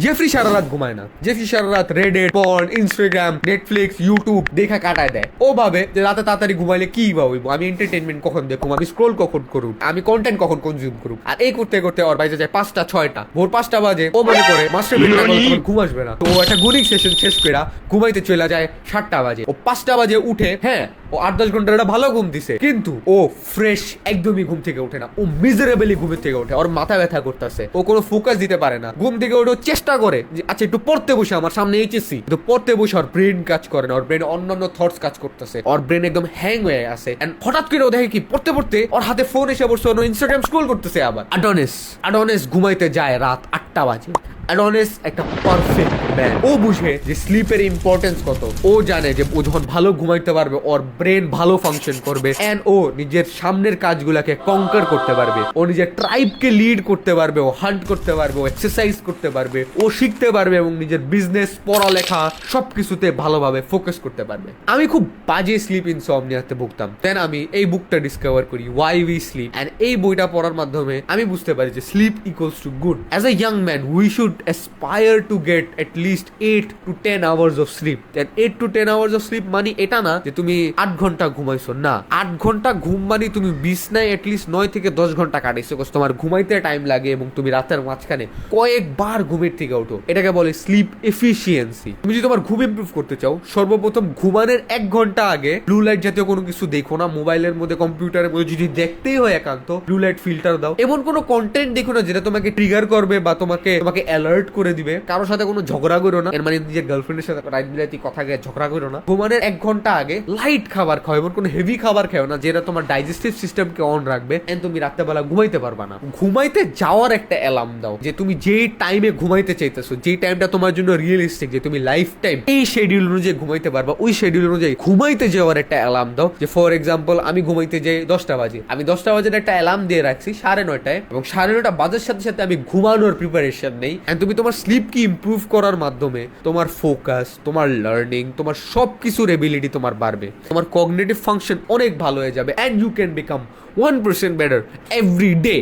Jeffrey সারা রাত ঘুমায় না। জেফরি সারা রাত Reddit, porn, Instagram, Netflix, YouTube দেখা কাটায় দেয়। ও ভাবে যে রাতে তাড়াতাড়ি ঘুমাইলে কি বা হইব, আমি এন্টারটেনমেন্ট কখন দেখুম, আমি স্ক্রোল কখন করুম, আমি কন্টেন্ট কখন কনজিউম করুম। আর এই করতে করতে ওর বাইরে যায় 5টা 6টা, ভোর 5টা বাজে। ও মনে করে মাস্টার বেডটা করলে তোমার ঘুম আসবে না, তো ও একটা গুনিং সেশন শেষ করে ঘুমাইতে চলে যায় 7টা বাজে। ও 5টা বাজে উঠে, হ্যাঁ ও 8-10 ঘন্টার একটা ভালো ঘুম দিছে, কিন্তু ও ফ্রেশ একদমই ঘুম থেকে ওঠে না। ও মিজারেবলি ঘুমের থেকে ওঠে, ওর মাথা ব্যথা করতেছে, ও কোনো ফোকাস দিতে পারে না। ঘুম থেকে ওঠে চেষ্টা করে যে আচ্ছা একটু পড়তে বসে, আমার সামনে এইচএসসি, কিন্তু পড়তে বসে ওর ব্রেন কাজ করে না, ওর ব্রেন অন্যান্য থটস কাজ করতেছে, ওর ব্রেন একদম হ্যাং হয়ে আছে। এন্ড হঠাৎ করে ও দেখে কি পড়তে পড়তে ওর হাতে ফোন এসে বসে, ও ইনস্টাগ্রাম স্ক্রোল করতেছে। আবার অ্যাডোনিস ঘুমাইতে যায় রাত 8টা বাজে। অ্যাডোনিস একটা পারফেক্ট ম্যান। ও বুঝে যে স্লিপের ইম্পর্টেন্স কত। ও জানে যে ও যখন ভালো ঘুমাইতে পারবে ওর ব্রেন ভালো ফাংশন করবে, এন্ড ও নিজের সামনের কাজগুলাকে কনকার করতে পারবে, ও নিজের ট্রাইবকে লিড করতে পারবে, ও হান্ট করতে পারবে, ও এক্সারসাইজ করতে পারবে, ও শিখতে পারবে এবং নিজের বিজনেস, পড়ালেখা সবকিছুতে ভালোভাবে ফোকাস করতে পারবে। আমি খুব বাজে স্লিপ ইনসমনিয়াতে ভুগতাম। দেন আমি এই বুকটা ডিসকভার করি, ওয়াই উই স্লিপ, এন্ড এই বইটা পড়ার মাধ্যমে আমি বুঝতে পারি যে sleep equals to good. As a young man we should aspire to get at least 8 to 10 hours of sleep. And 8 to 10 hours of sleep মানে এটা না যে তুমি 8 ঘন্টা ঘুমাইছো, না। 8 ঘন্টা ঘুম মানে তুমি বিছনায় at least 9 থেকে 10 ঘন্টা কাটাইছো, because তোমার ঘুমাইতে টাইম লাগে এবং তুমি রাতের মাঝখানে কয়েকবার ঘুমের থেকে ওঠো। এটাকে বলে স্লিপ এফিসিয়েন্সি। তুমি যদি তোমার ঘুম ইমপ্রুভ করতে চাও, সর্বপ্রথম ঘুমানোর 1 ঘন্টা আগে ব্লু লাইট জাতীয় কোনো কিছু দেখো না। মোবাইলের মধ্যে, কম্পিউটারের মধ্যে যদি দেখতেই হয় একান্ত, ব্লু লাইট ফিল্টার দাও। এমন কোনো কন্টেন্ট দেখো না যেটা তোমাকে ট্রিগার করবে বা তোমাকে অ্যালার্ট করে দিবে। কারোর সাথে কোনো ঝগড়া করো না, এর মানে নিজের গার্লফ্রেন্ডের সাথে রাত বিরাতি কথা গিয়ে ঝগড়া করো না। ঘুমানোর 1 ঘন্টা আগে লাইট খাবার খাও, এমন কোনো হেভি খাবার খাও না যেটা তোমার ডাইজেস্টিভ সিস্টেমকে অন রাখবে, এন্ড তুমি রাত্রেবেলা ঘুমাইতে পারবা না। ঘুমাইতে যাওয়ার একটা অ্যালার্ম দাও, যে তুমি যেই টাইমে ঘুমাইতে চাইতেছো, যেই টাইমটা তোমার জন্য রিয়েলিস্টিক, যে তুমি লাইফ টাইম এই শিডিউল অনুযায়ী ঘুমাইতে পারবা, ওই শিডিউল অনুযায়ী ঘুমাইতে যাওয়ার একটা অ্যালার্ম দাও। যে ফর এক্সাম্পল আমি ঘুমাইতে যাই 10টা বাজে, আমি 10টা বাজে একটা অ্যালার্ম দিয়ে রাখছি 9:30টায়, এবং 9:30 বাজার সাথে সাথে আমি ঘুমানোর প্রিপারেশন নেই। এন্ড তুমি তোমার স্লিপকে ইমপ্রুভ করার মাধ্যমে তোমার ফোকাস, তোমার লার্নিং, তোমার সব কিছুর এবিলিটি তোমার বাড়বে, তোমার কগনিটিভ ফাংশন অনেক ভালো হয়ে যাবে, and you can become 1% better every day.